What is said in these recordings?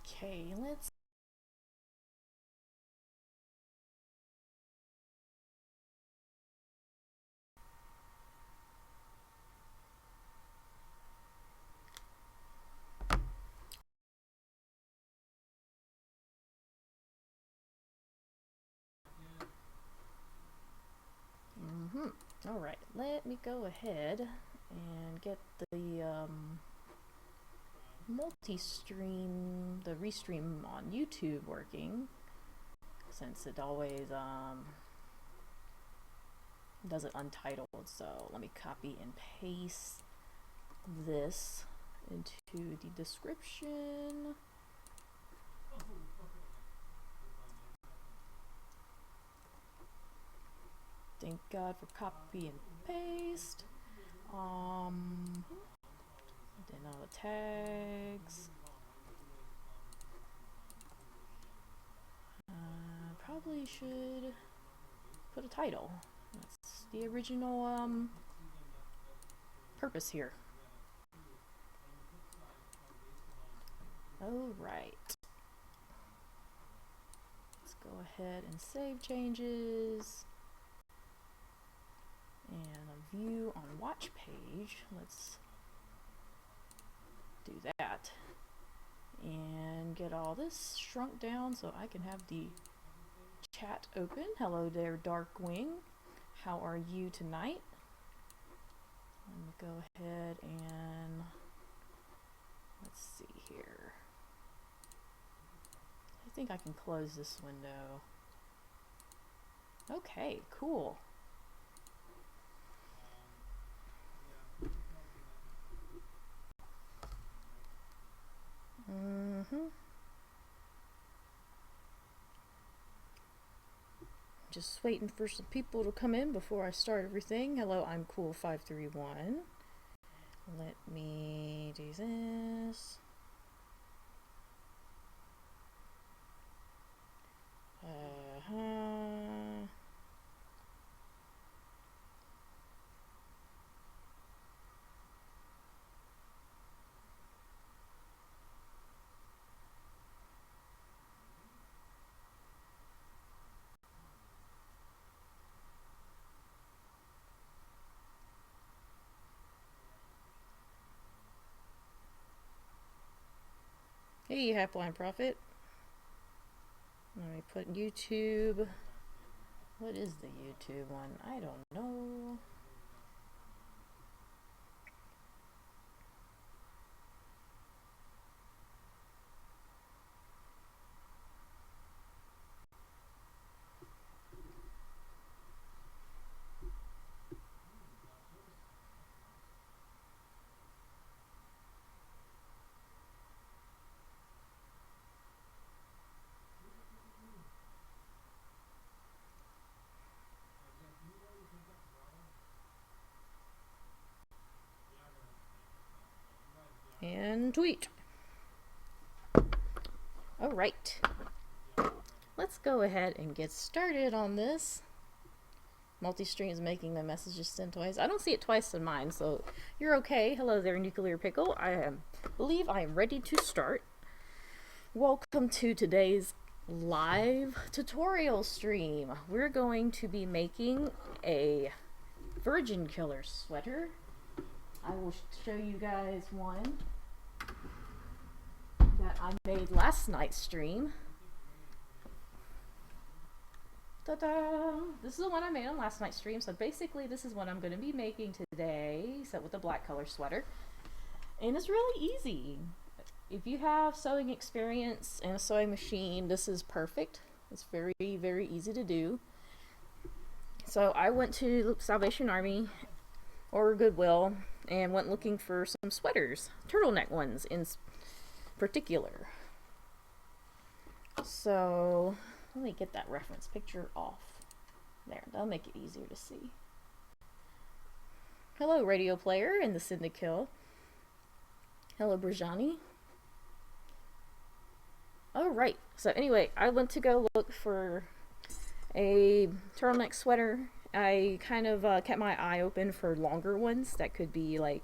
Okay, let's. Alright, let me go ahead and get the multi-stream, the restream on YouTube working, since it always does it untitled. So let me copy and paste this into the description. Thank God for copy and paste. Then all the tags. Probably should put a title. That's the original purpose here. Alright. Let's go ahead and save changes. And a view on watch page. Let's do that. And get all this shrunk down so I can have the chat open. Hello there, Darkwing. How are you tonight? Let me go ahead and let's see here. I think I can close this window. Okay, cool. Just waiting for some people to come in before I start everything. Hello, I'm Cool531. Let me do this. Hey, Half-Blind Prophet. Let me put YouTube. What is the YouTube one? I don't know. And tweet. Alright. Let's go ahead and get started on this. Multi-stream is making the messages sent twice. I don't see it twice in mine, so you're okay. Hello there, Nuclear Pickle. Believe I am ready to start. Welcome to today's live tutorial stream. We're going to be making a Virgin Killer sweater. I will show you guys one that I made last night's stream. Ta-da! This is the one I made on last night's stream, so basically this is what I'm going to be making today, except with the black color sweater. And it's really easy. If you have sewing experience and a sewing machine, this is perfect. It's very, very easy to do. So I went to Salvation Army or Goodwill and went looking for some sweaters, turtleneck ones in particular. So let me get that reference picture off. There, that'll make it easier to see. Hello, Radio Player and the Syndicate. Hello, Brajani. Alright, so anyway, I went to go look for a turtleneck sweater. I kind of kept my eye open for longer ones that could be like,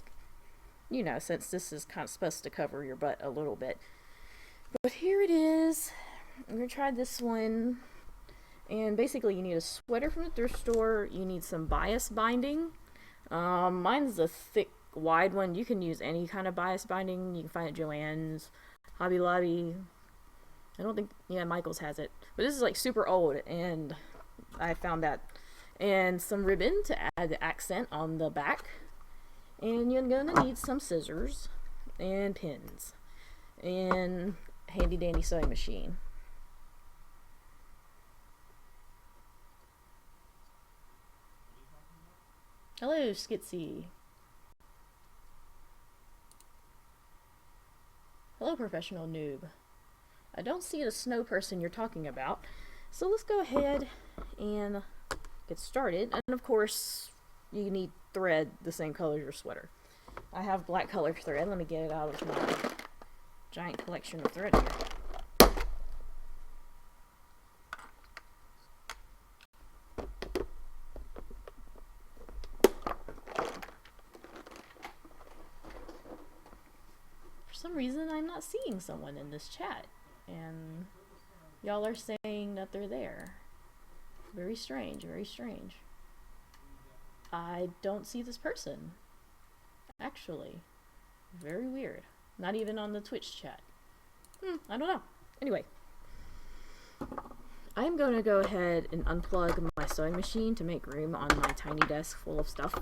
you know, since this is kind of supposed to cover your butt a little bit. But here it is. I'm gonna try this one. And basically you need a sweater from the thrift store, you need some bias binding. Mine's a thick, wide one. You can use any kind of bias binding. You can find it at Joann's, Hobby Lobby. I don't think, yeah, Michael's has it. But this is like super old, and I found that. And some ribbon to add the accent on the back. And you're gonna need some scissors and pins and handy dandy sewing machine. Hello, Skitsy. Hello, professional noob. I don't see the snow person you're talking about, so let's go ahead and get started. And of course, you need thread the same color as your sweater. I have black colored thread. Let me get it out of my giant collection of thread here. For some reason, I'm not seeing someone in this chat, and y'all are saying that they're there. Very strange, very strange. I don't see this person, actually. Very weird. Not even on the Twitch chat. I don't know. Anyway, I'm going to go ahead and unplug my sewing machine to make room on my tiny desk full of stuff.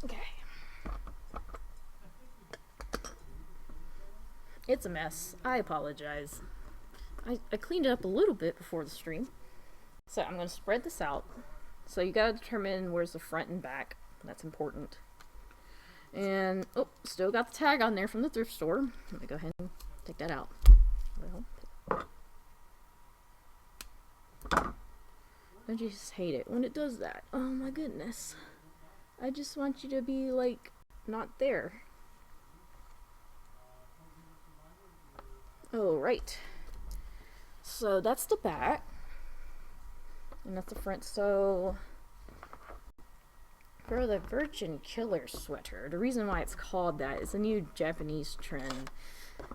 Okay. It's a mess. I apologize. I cleaned it up a little bit before the stream. So I'm going to spread this out. So you got to determine where's the front and back. That's important. And, oh, still got the tag on there from the thrift store. Let me go ahead and take that out. Don't you just hate it when it does that? Oh my goodness. I just want you to be, like, not there. Oh, right. So that's the back. And that's the front. So for the Virgin Killer sweater, the reason why it's called that is a new Japanese trend,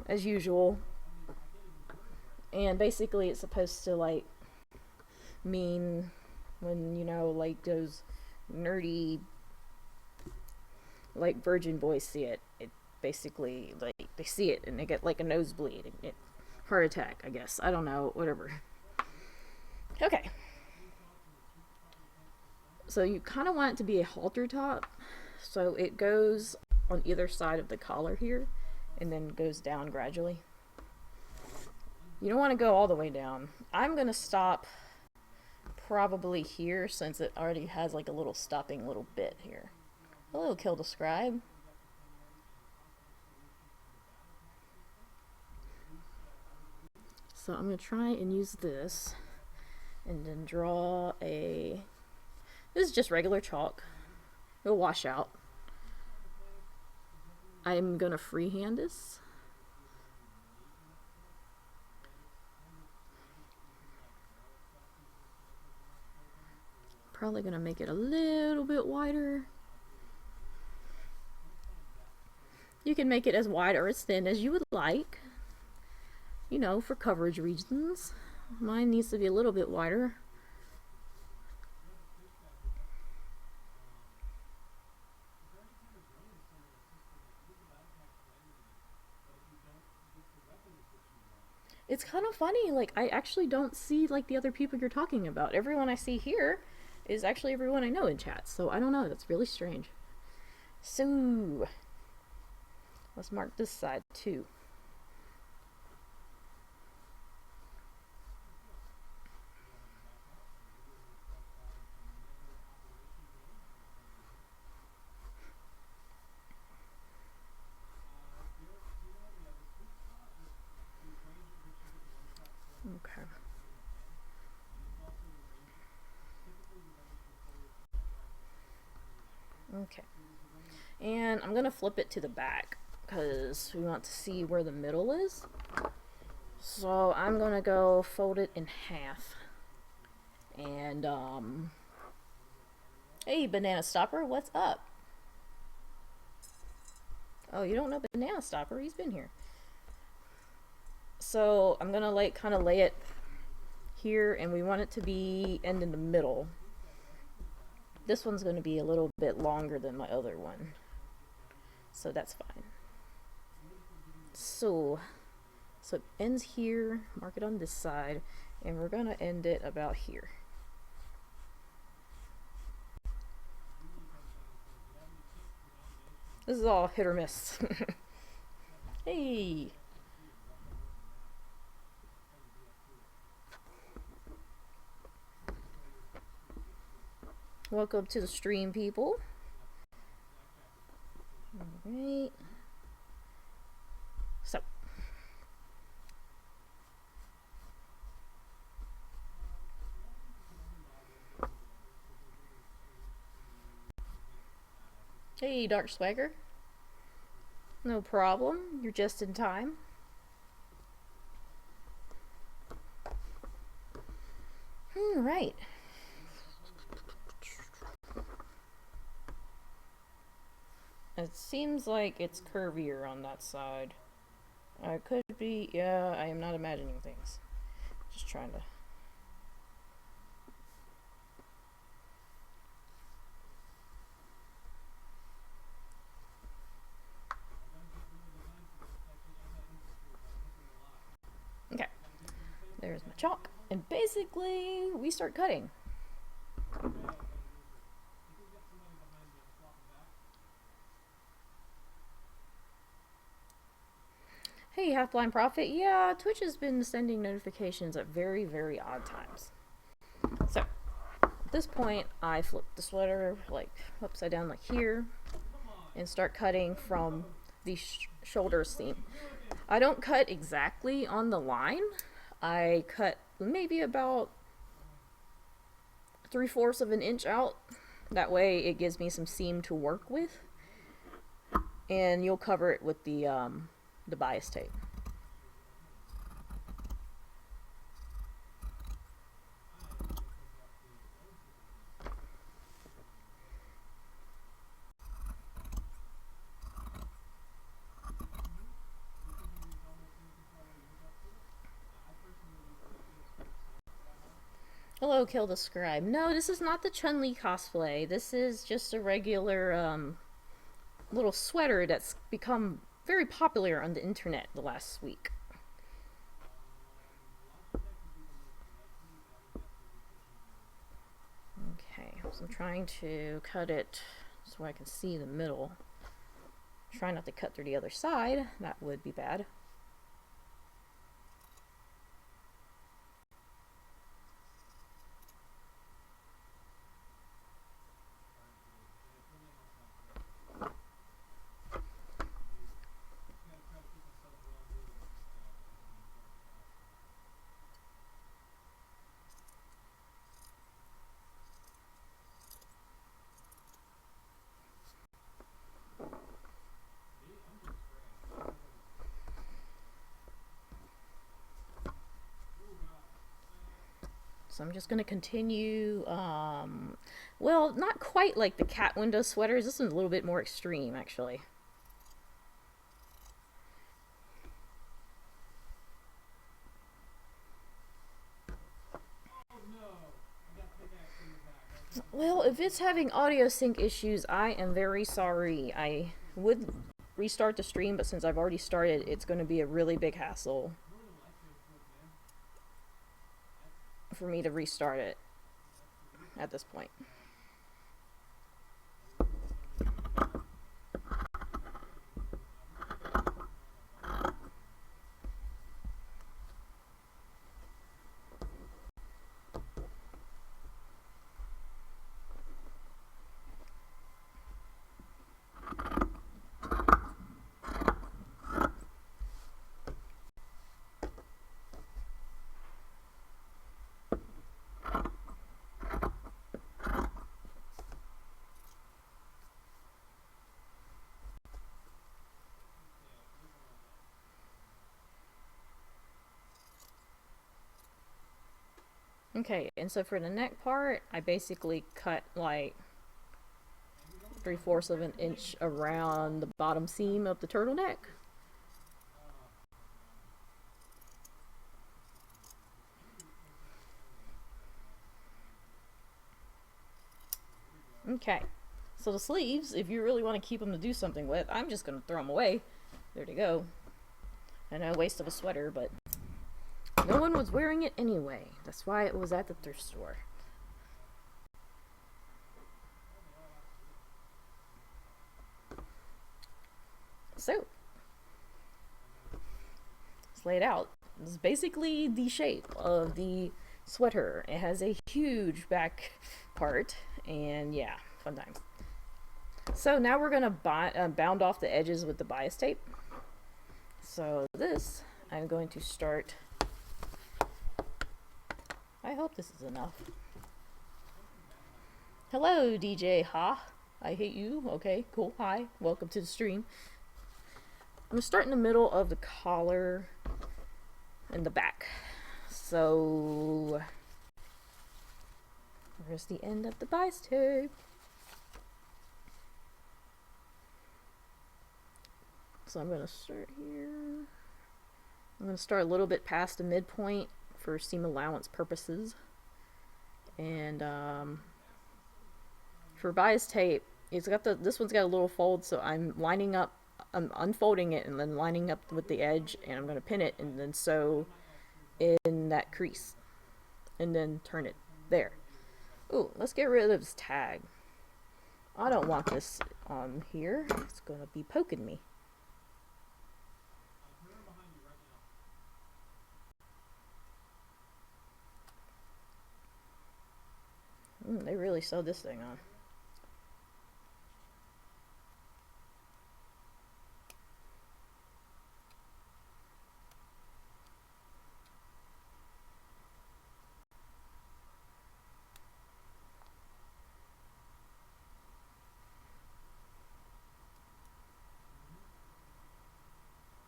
as usual. And basically it's supposed to, like, mean when, you know, like, those nerdy, like, virgin boys see it. It basically, like, they see it and they get, like, a nosebleed. Heart attack, I guess. I don't know. Whatever. Okay. So you kind of want it to be a halter top. So it goes on either side of the collar here and then goes down gradually. You don't want to go all the way down. I'm going to stop probably here since it already has like a little stopping little bit here. Hello, Kill the Scribe. So I'm going to try and use this and then draw a... This is just regular chalk. It'll wash out. I'm going to freehand this. Probably going to make it a little bit wider. You can make it as wide or as thin as you would like. You know, for coverage reasons. Mine needs to be a little bit wider. It's kind of funny, like, I actually don't see, like, the other people you're talking about. Everyone I see here is actually everyone I know in chat, so I don't know, that's really strange. So, let's mark this side, too. Okay. Okay. And I'm going to flip it to the back because we want to see where the middle is. So I'm going to go fold it in half. And, hey, Banana Stopper, what's up? Oh, you don't know Banana Stopper? He's been here. So I'm gonna like kind of lay it here, and we want it to be end in the middle. This one's going to be a little bit longer than my other one, so that's fine. So it ends here, mark it on this side, and we're going to end it about here. This is all hit or miss. Hey! Welcome to the stream, people. Alright. So. Hey, Dark Swagger. No problem. You're just in time. Alright. It seems like it's curvier on that side. I could be, yeah, I am not imagining things. Just trying to. Okay, there's my chalk, and basically we start cutting. Hey, Half-Blind Prophet. Yeah, Twitch has been sending notifications at very, very odd times. So, at this point, I flip the sweater like upside down like here and start cutting from the shoulder seam. I don't cut exactly on the line. I cut maybe about 3/4 of an inch out. That way it gives me some seam to work with. And you'll cover it with the bias tape. Hello, Kill the Scribe. No, this is not the Chun-Li cosplay. This is just a regular little sweater that's become very popular on the internet the last week. Okay, so I'm trying to cut it so I can see the middle. Try not to cut through the other side. That would be bad. So I'm just going to continue, well, not quite like the cat window sweaters. This one's a little bit more extreme, actually. Well, if it's having audio sync issues, I am very sorry. I would restart the stream, but since I've already started, it's going to be a really big hassle for me to restart it at this point. Okay, and so for the neck part, I basically cut like 3/4 of an inch around the bottom seam of the turtleneck. Okay, so the sleeves, if you really want to keep them to do something with, I'm just going to throw them away. There they go. I know, waste of a sweater, but no one was wearing it anyway. That's why it was at the thrift store. So, it's laid out. It's basically the shape of the sweater. It has a huge back part, and yeah, fun times. So now we're going to bound off the edges with the bias tape. So this, I'm going to start. I hope this is enough. Hello, DJ Ha. I hate you. Okay, cool. Hi. Welcome to the stream. I'm going to start in the middle of the collar and the back. So where's the end of the bias tape? So I'm going to start here. I'm going to start a little bit past the midpoint for seam allowance purposes. And for bias tape, it's got this one's got a little fold, so I'm unfolding it and then lining up with the edge, and I'm going to pin it and then sew in that crease and then turn it there. Ooh, let's get rid of this tag. I don't want this on here. It's going to be poking me. They really sewed this thing on.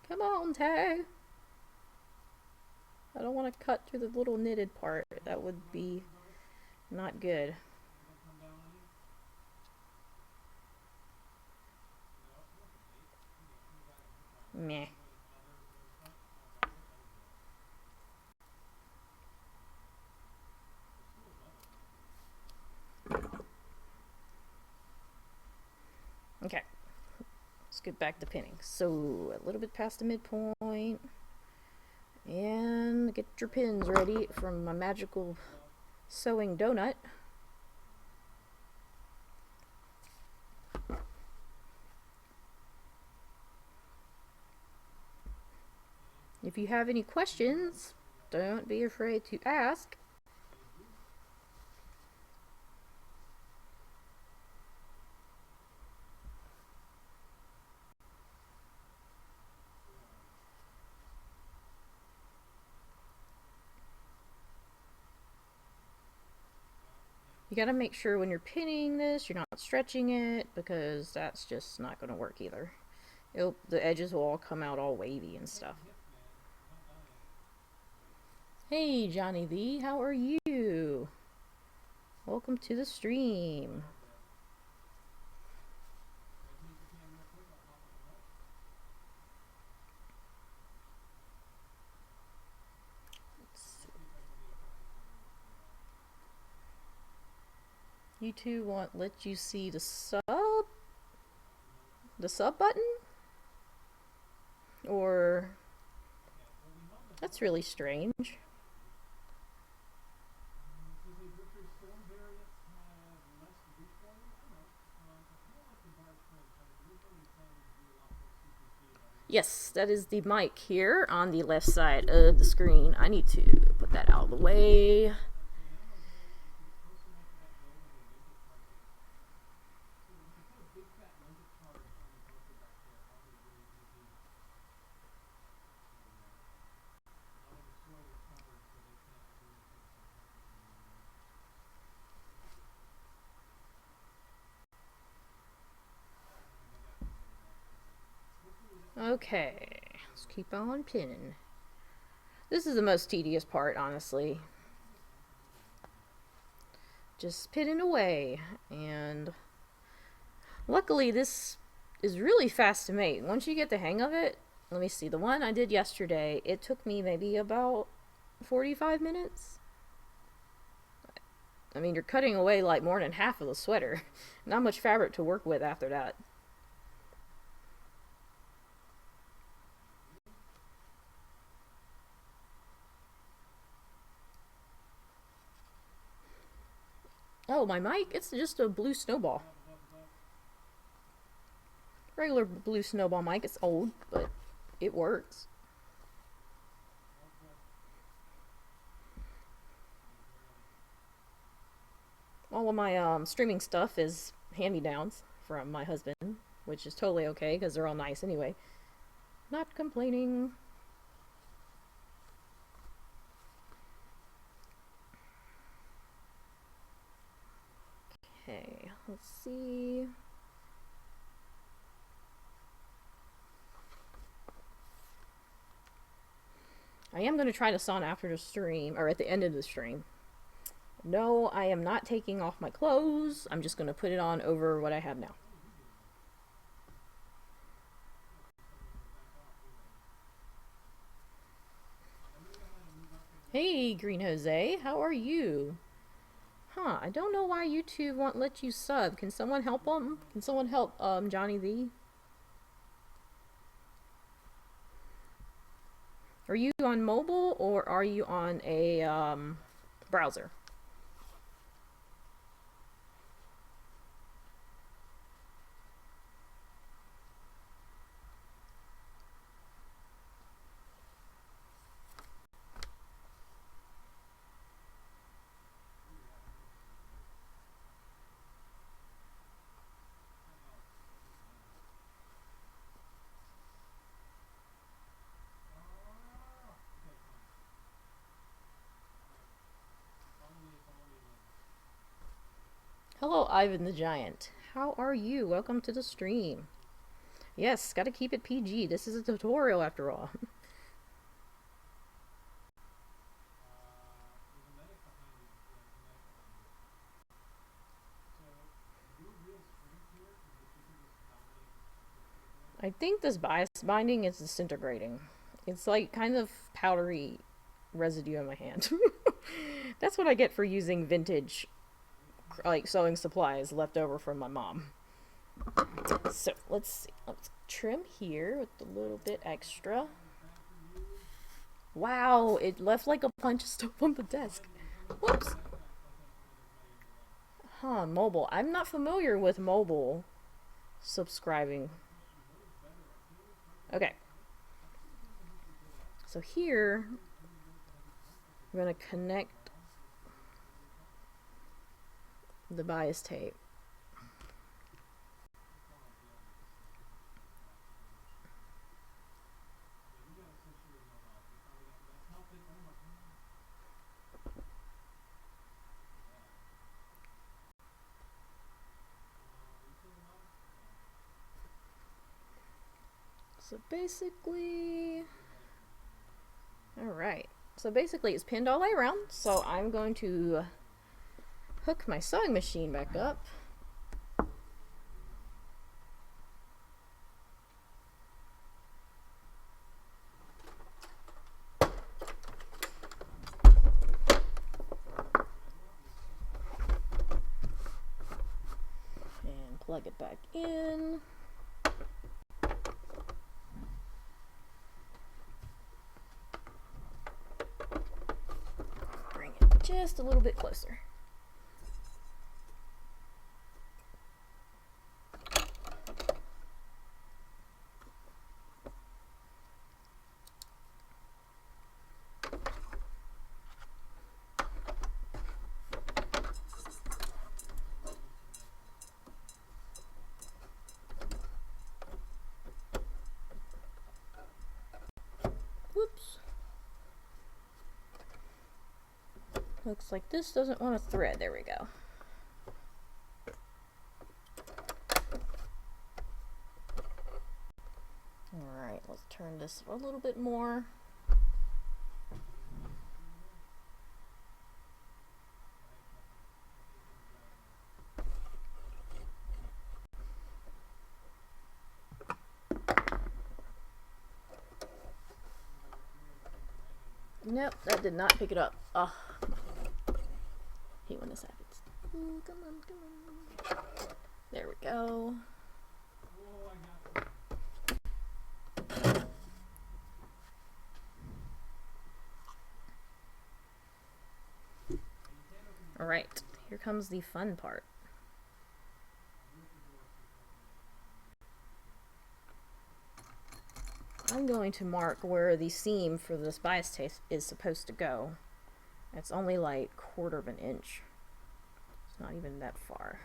Come on, tag. I don't want to cut through the little knitted part. That would be not good. Meh. Okay. Let's get back to pinning. So a little bit past the midpoint. And get your pins ready from my magical sewing donut. If you have any questions, don't be afraid to ask. You gotta make sure when you're pinning this, you're not stretching it, because that's just not gonna work either. The edges will all come out all wavy and stuff. Hey, Johnny V, how are you? Welcome to the stream. YouTube won't let you see the sub button? Or that's really strange. Yes, that is the mic here on the left side of the screen. I need to put that out of the way. Okay, let's keep on pinning. This is the most tedious part, honestly. Just pinning away, and Luckily, this is really fast to make. Once you get the hang of it, let me see. The one I did yesterday, it took me maybe about 45 minutes. I mean, you're cutting away like more than half of the sweater. Not much fabric to work with after that. Oh, my mic? It's just a blue snowball. Regular blue snowball mic. It's old, but it works. All of my streaming stuff is hand-me-downs from my husband, which is totally okay because they're all nice anyway. Not complaining. Okay, let's see. I am going to try this on after the stream, or at the end of the stream. No, I am not taking off my clothes. I'm just going to put it on over what I have now. Hey, Green Jose, how are you? Huh, I don't know why YouTube won't let you sub. Can someone help him? Can someone help Johnny V? Are you on mobile or are you on a browser? Hello, Ivan the Giant. How are you? Welcome to the stream. Yes, gotta keep it PG. This is a tutorial after all. I think this bias binding is disintegrating. It's like kind of powdery residue in my hand. That's what I get for using vintage like sewing supplies left over from my mom. So let's see. Let's trim here with a little bit extra. Wow, it left like a bunch of stuff on the desk. Whoops. Huh, mobile. I'm not familiar with mobile subscribing. Okay. So here, I'm going to connect the bias tape. So basically, alright. So basically it's pinned all the way around. So I'm going to hook my sewing machine back up. And plug it back in. Bring it just a little bit closer. Whoops. Looks like this doesn't want to thread. There we go. Alright, let's turn this a little bit more. Nope, that did not pick it up. Oh, hate when this happens. Ooh, come on, come on. There we go. Alright, here comes the fun part. I'm going to mark where the seam for this bias tape is supposed to go. It's only like 1/4 of an inch. It's not even that far.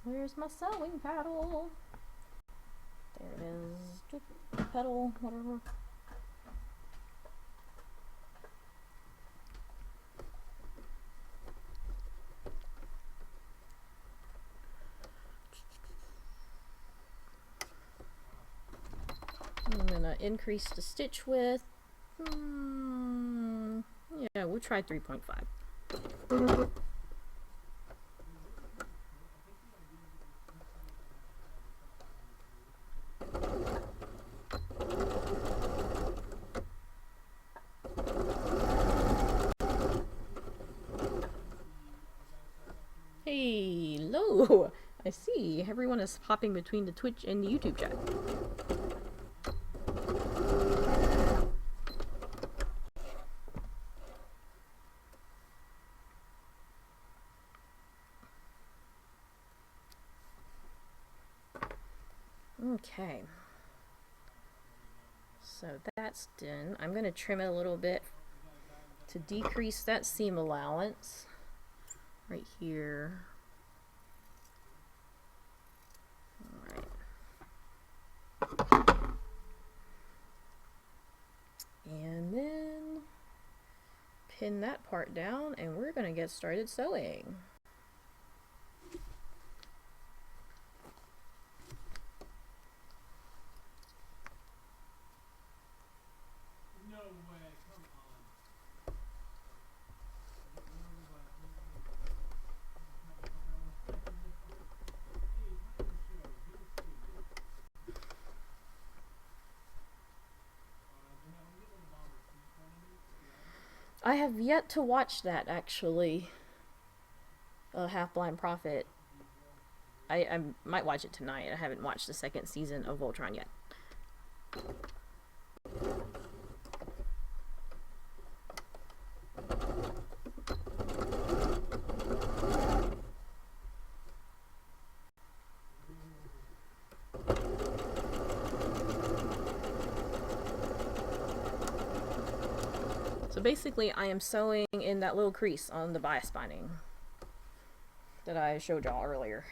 Where's my sewing paddle? There it is. Pedal, whatever. I'm gonna increase the stitch width. Yeah, we'll try 3.5. Hello! I see everyone is hopping between the Twitch and the YouTube chat. Okay. So that's done. I'm going to trim it a little bit to decrease that seam allowance right here. Alright. And then pin that part down and we're going to get started sewing. I have yet to watch that, actually. Half-Blind Prophet. I might watch it tonight. I haven't watched the second season of Voltron yet. So basically, I am sewing in that little crease on the bias binding that I showed y'all earlier.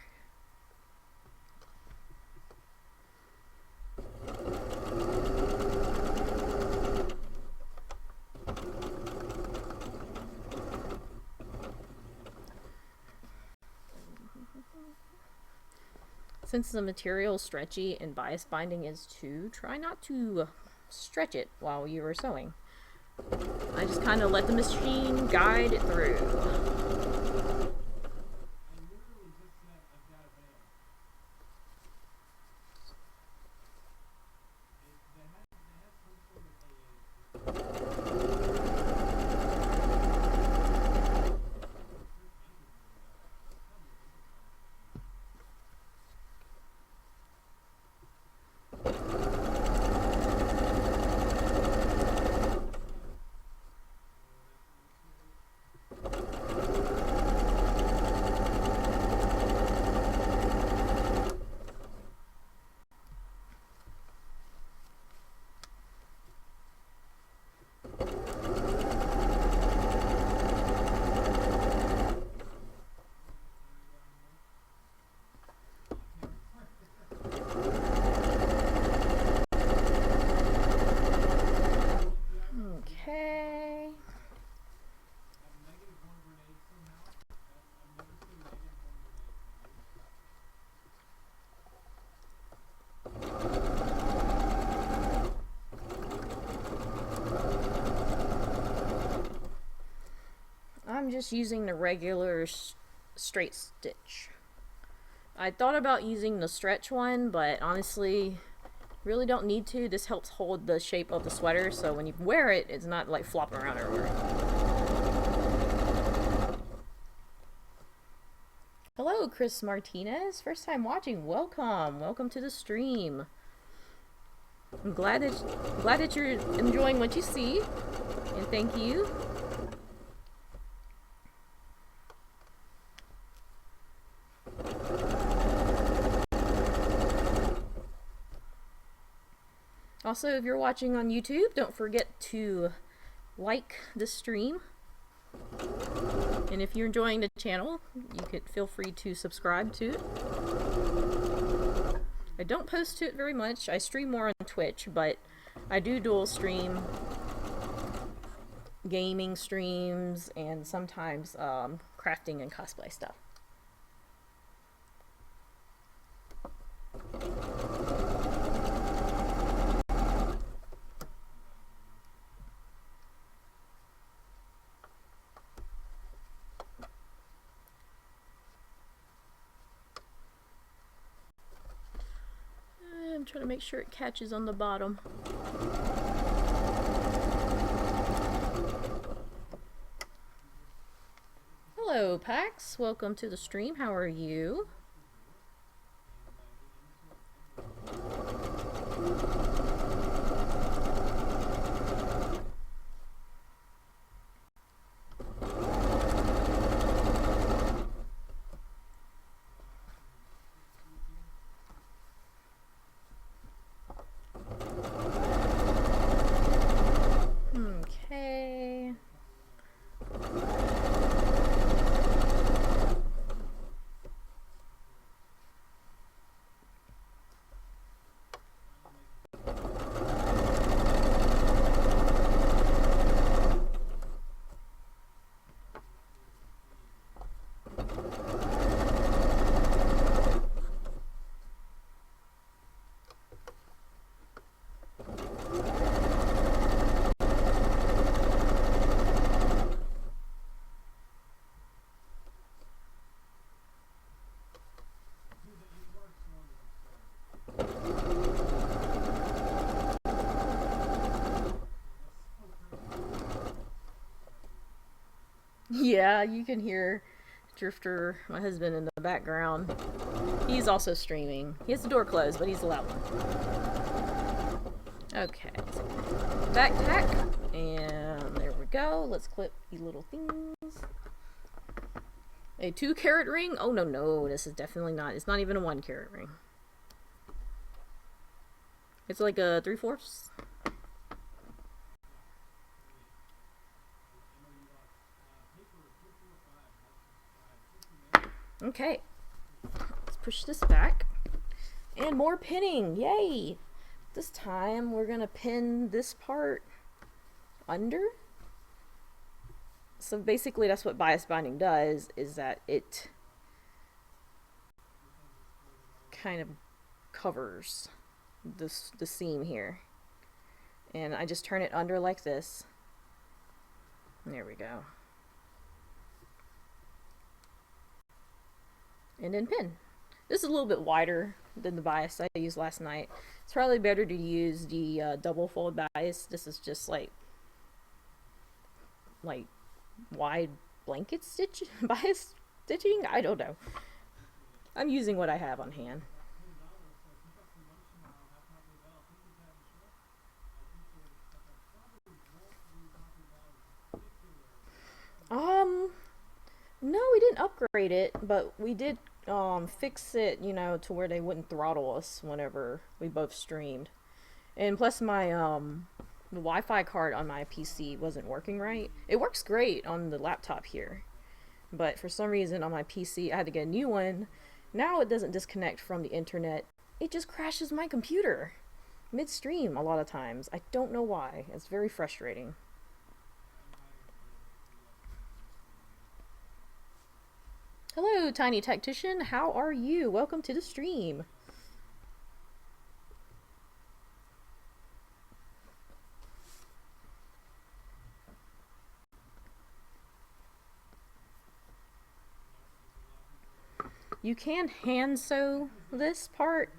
Since the material is stretchy and bias binding is too, try not to stretch it while you are sewing. I just kind of let the machine guide it through. I'm just using the regular straight stitch. I thought about using the stretch one, but honestly, really don't need to. This helps hold the shape of the sweater, so when you wear it, it's not like flopping around everywhere. Hello, Chris Martinez. First time watching. Welcome. Welcome to the stream. I'm glad that you're enjoying what you see, and thank you. Also, if you're watching on YouTube, don't forget to like the stream. And if you're enjoying the channel, you could feel free to subscribe to it. I don't post to it very much. I stream more on Twitch, but I do dual stream gaming streams and sometimes crafting and cosplay stuff. I'm trying to make sure it catches on the bottom. Hello, Pax. Welcome to the stream. How are you? Okay. Yeah, you can hear Drifter, my husband, in the background. He's also streaming. He has the door closed, but he's a loud one. Okay, so back tack, and there we go. Let's clip these little things. A 2-carat ring? Oh, no, this is definitely not. It's not even a 1-carat ring. It's like a 3/4. Okay, let's push this back. And more pinning, yay! This time we're gonna pin this part under. So basically that's what bias binding does, is that it kind of covers the seam here. And I just turn it under like this. There we go. And then pin. This is a little bit wider than the bias I used last night. It's probably better to use the double fold bias. This is just like wide blanket stitch bias stitching. I don't know. I'm using what I have on hand. No, we didn't upgrade it, but we did fix it, you know, to where they wouldn't throttle us whenever we both streamed. And plus my the Wi-Fi card on my PC wasn't working right. It works great on the laptop here, but for some reason on my PC I had to get a new one. Now it doesn't disconnect from the internet. It just crashes my computer mid-stream a lot of times. I don't know why. It's very frustrating. Hello, Tiny Tactician. How are you? Welcome to the stream. You can hand sew this part,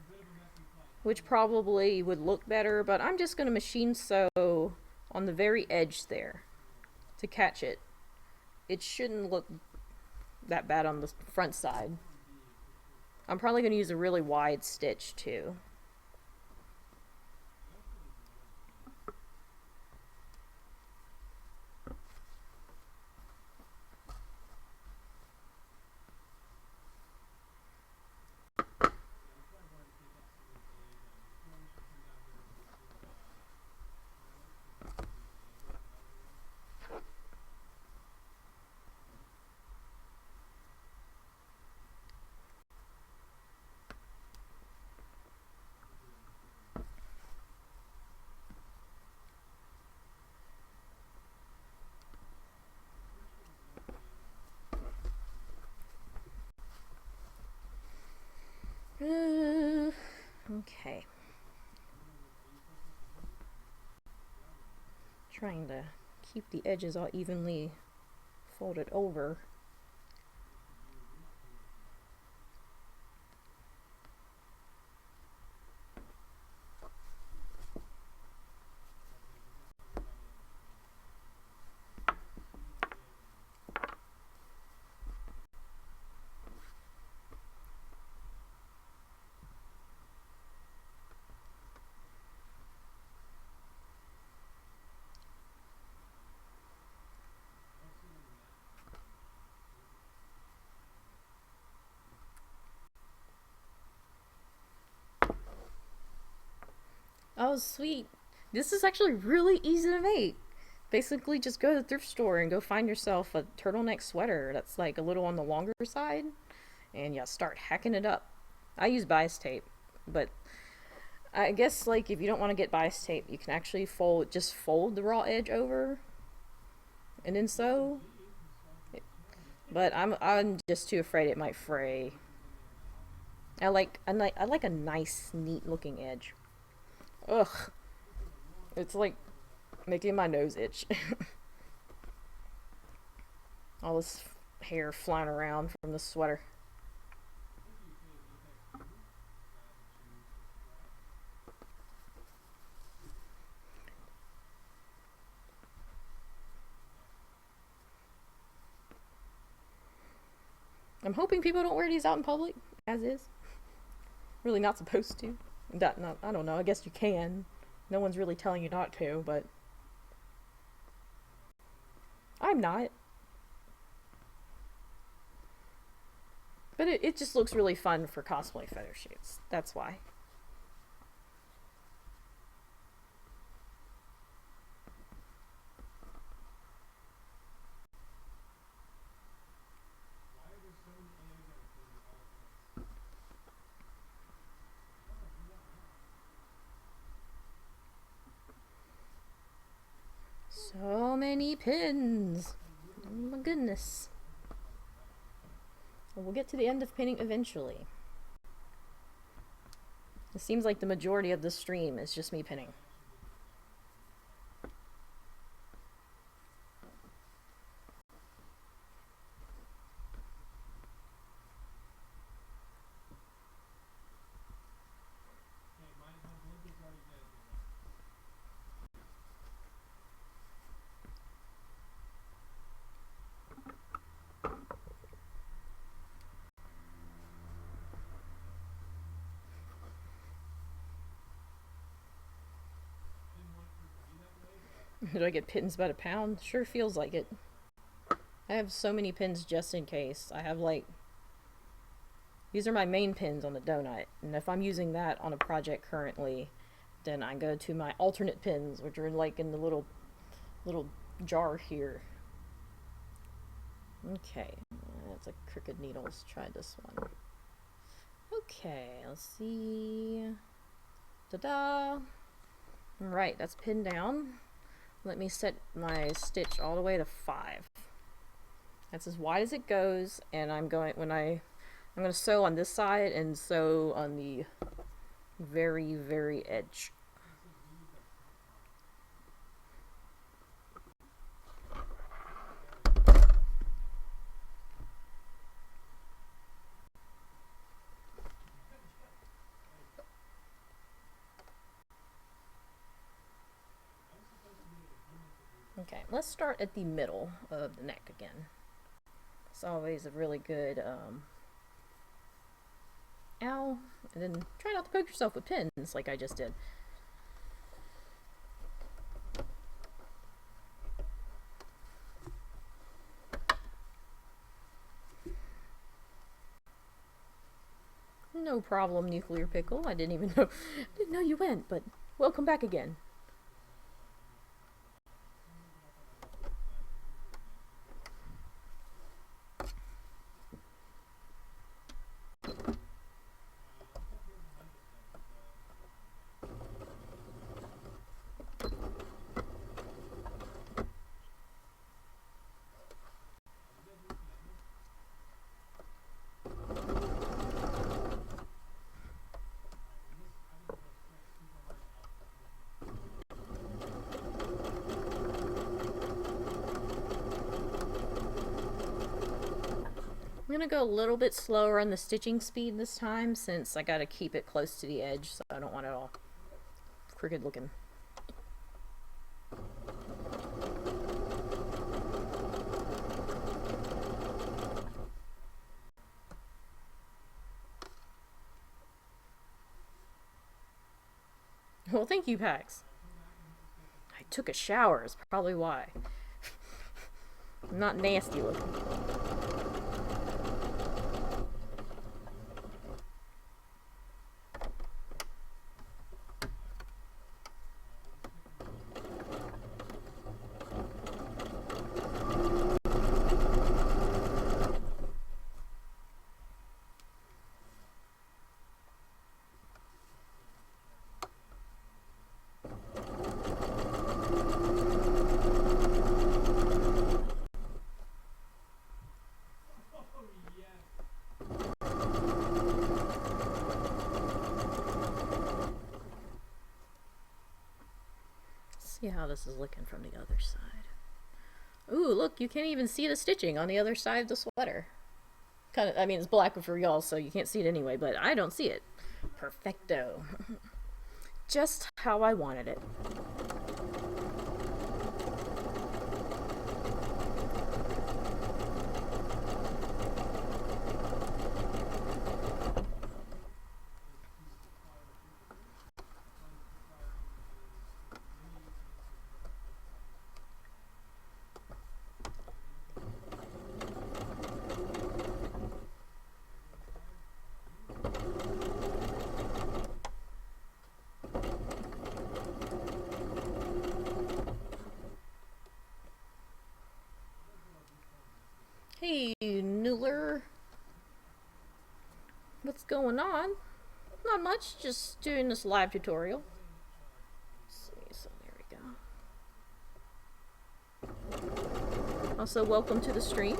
which probably would look better, but I'm just going to machine sew on the very edge there to catch it. It shouldn't look that bad on the front side. I'm probably going to use a really wide stitch too. Okay. Trying to keep the edges all evenly folded over. Oh, sweet. This is actually really easy to make. Basically, just go to the thrift store and go find yourself a turtleneck sweater that's like a little on the longer side, and yeah, start hacking it up. I use bias tape, but I guess like if you don't want to get bias tape, you can actually just fold the raw edge over and then sew. But I'm just too afraid it might fray. I like a nice, neat looking edge. Ugh, it's like making my nose itch. All this hair flying around from the sweater. I'm hoping people don't wear these out in public, as is. Really not supposed to. I don't know, I guess you can. No one's really telling you not to, but I'm not. But it just looks really fun for cosplay photo shoots. That's why. So many pins. Oh my goodness. Well, we'll get to the end of pinning eventually. It seems like the majority of the stream is just me pinning. Do I get pins by the pound? Sure feels like it. I have so many pins just in case. I have like... These are my main pins on the donut, and if I'm using that on a project currently, then I go to my alternate pins, which are like in the little jar here. Okay, that's a crooked needle. Let's try this one. Okay, let's see. Ta-da! Alright, that's pinned down. Let me set my stitch all the way to 5. That's as wide as it goes, and I'm going to sew on this side and sew on the very, very edge. Okay, let's start at the middle of the neck again. It's always a really good, ow, and then try not to poke yourself with pins like I just did. No problem, Nuclear Pickle. I didn't know you went, but welcome back again. I'm gonna go a little bit slower on the stitching speed this time since I gotta keep it close to the edge, so I don't want it all crooked looking. Well, thank you, Pax. I took a shower, is probably why. I'm not nasty looking. See how this is looking from the other side. Ooh, look, you can't even see the stitching on the other side of the sweater. Kind of, I mean, it's black for y'all, so you can't see it anyway, but I don't see it. Perfecto. Just how I wanted it. Hey, Nuller. What's going on? Not much, just doing this live tutorial. Let's see, so there we go. Also, welcome to the stream.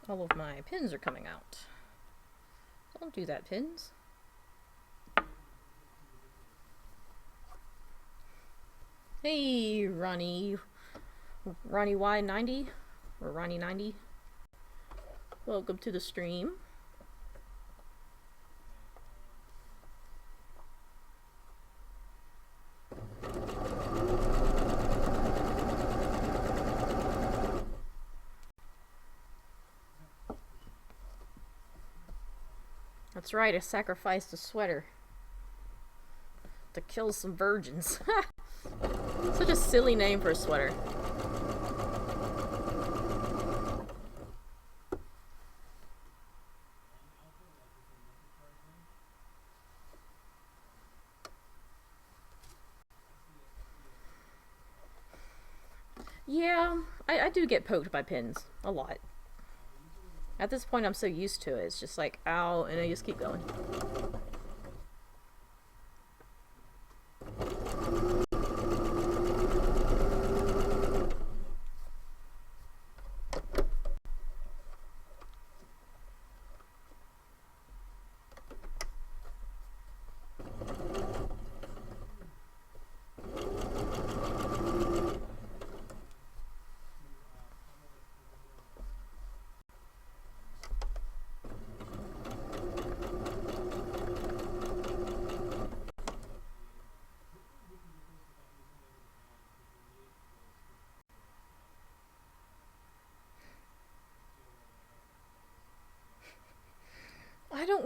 All of my pins are coming out. Don't do that, pins. Hey, Ronnie Y90 or Ronnie 90. Welcome to the stream. That's right, I sacrificed a sweater to kill some virgins. Such a silly name for a sweater. Yeah, I do get poked by pins a lot. At this point, I'm so used to it. It's just like, ow, and I just keep going.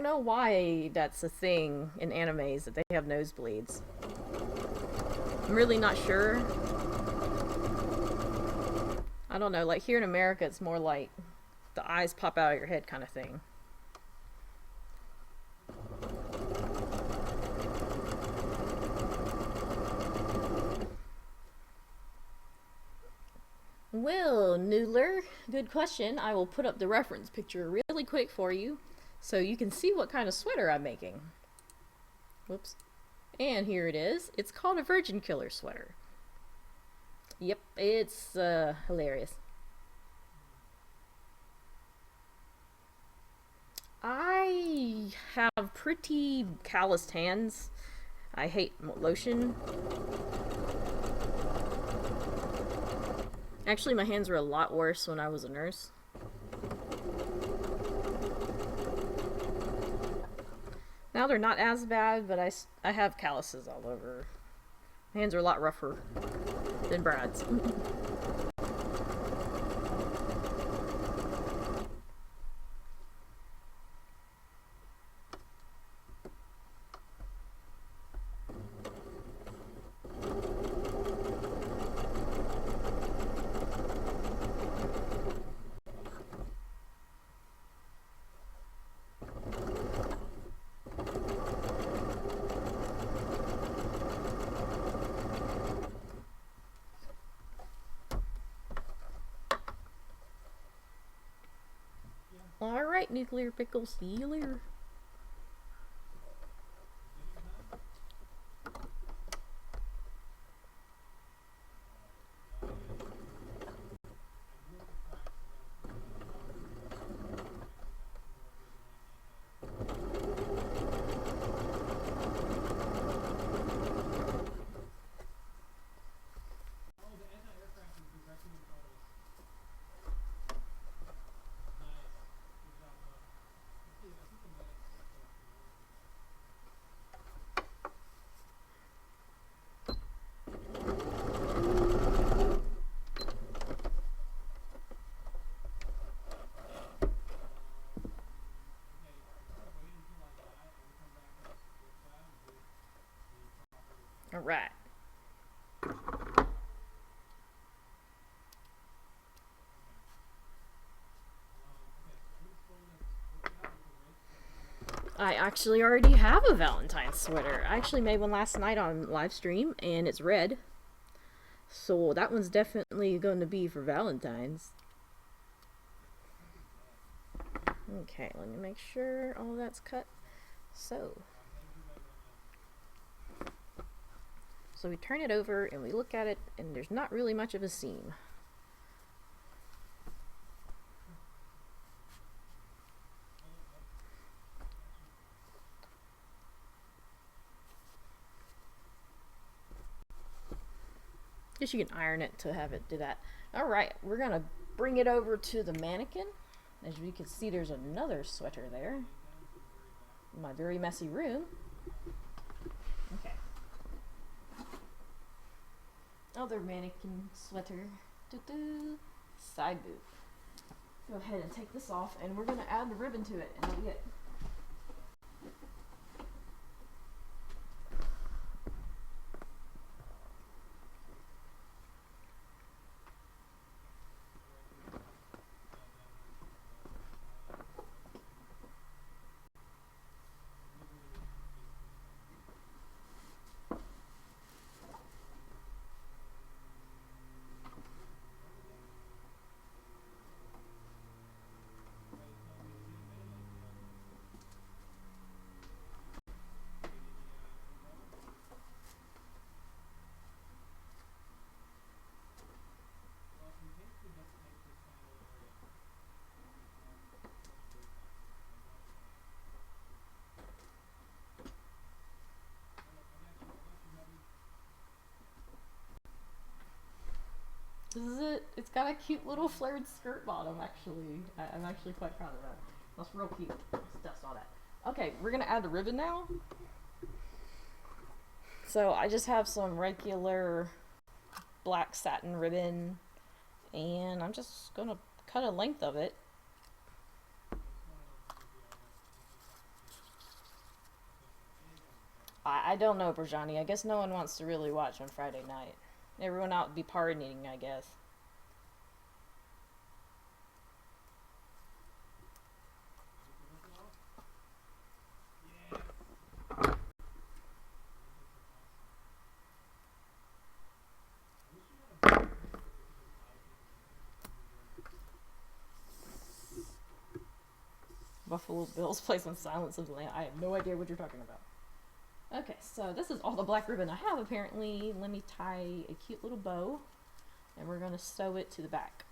know why that's a thing in animes that they have nosebleeds. I'm really not sure. I don't know, like here in America it's more like the eyes pop out of your head kind of thing. Well, Noodler, good question. I will put up the reference picture really quick for you so you can see what kind of sweater I'm making. Whoops. And here it is. It's called a Virgin Killer sweater. Yep, it's hilarious. I have pretty calloused hands. I hate lotion. Actually, my hands were a lot worse when I was a nurse. Now they're not as bad, but I have calluses all over. My hands are a lot rougher than Brad's. Alright, Nuclear Pickle, see you later. Alright. I actually already have a Valentine's sweater. I actually made one last night on Livestream, and it's red. So that one's definitely going to be for Valentine's. Okay, let me make sure all that's cut. So we turn it over and we look at it, and there's not really much of a seam. Guess you can iron it to have it do that. Alright, we're gonna bring it over to the mannequin. As you can see, there's another sweater there in my very messy room. Okay. Other mannequin sweater. Side boot. Go ahead and take this off, and we're gonna add the ribbon to it, and that'll be it. This is it. It's got a cute little flared skirt bottom, actually. I'm actually quite proud of that. That's real cute. Let's dust all that. Okay, we're gonna add the ribbon now. So I just have some regular black satin ribbon, and I'm just gonna cut a length of it. I don't know, Brajani. I guess no one wants to really watch on Friday night. Everyone out would be partying, I guess. Buffalo Bills plays on Silence of the Lamb. I have no idea what you're talking about. Okay, so this is all the black ribbon I have, apparently. Let me tie a cute little bow, and we're going to sew it to the back.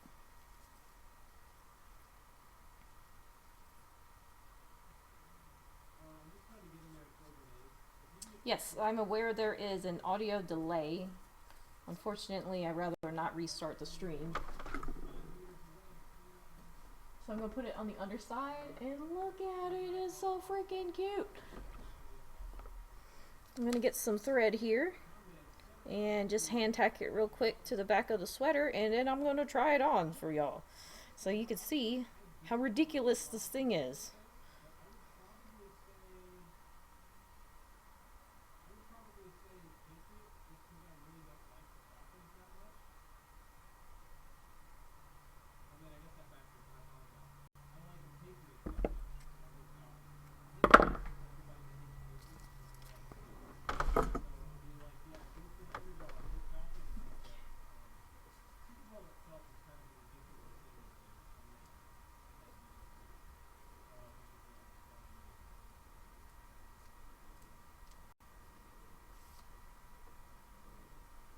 Yes, I'm aware there is an audio delay. Unfortunately, I'd rather not restart the stream. So I'm going to put it on the underside, and look at it, it's so freaking cute. I'm going to get some thread here, and just hand tack it real quick to the back of the sweater, and then I'm going to try it on for y'all. So you can see how ridiculous this thing is.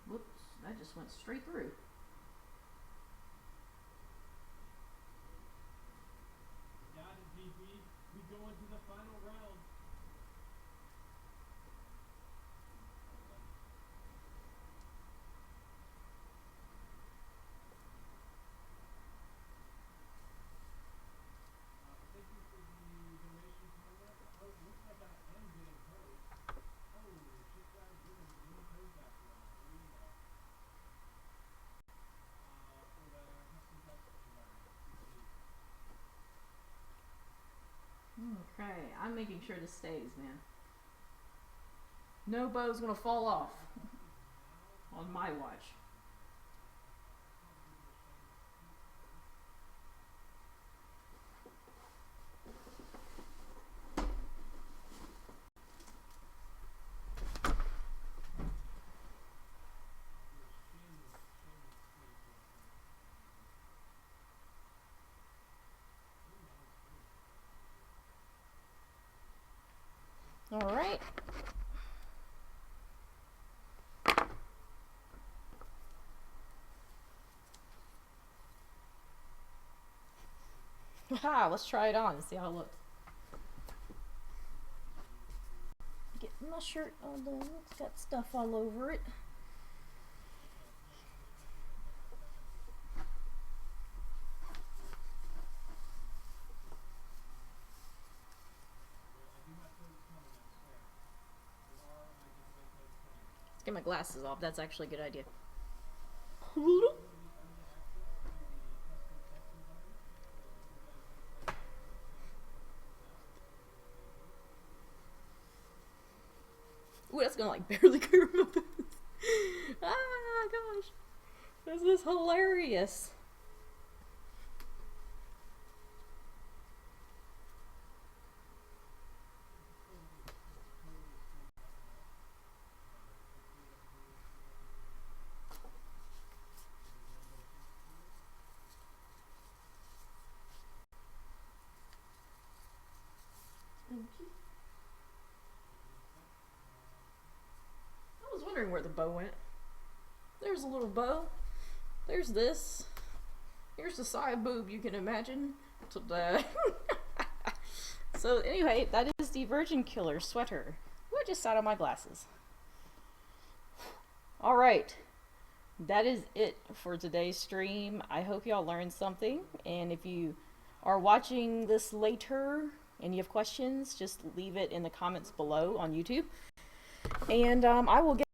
Whoops, that just went straight through. Got it, VP. We go into the final round. Thank you for the donation, Tanya. Oh, looks like I am getting hers. Oh, she's got to give me hers back now. There you go. For the custom test environment. Okay, I'm making sure this stays, man. No bow's gonna fall off on my watch. All right. Haha, let's try it on and see how it looks. Get my shirt undone. It's got stuff all over it. Let's get my glasses off. That's actually a good idea. Ooh, that's gonna like barely cover my face. Ah, gosh. This is hilarious. I was wondering where the bow went. There's a little bow. There's this. Here's the side boob you can imagine. So anyway, that is the Virgin Killer sweater. Ooh, I just sat on my glasses. Alright. That is it for today's stream. I hope y'all learned something. And if you are watching this later and you have questions, just leave it in the comments below on YouTube. And I will get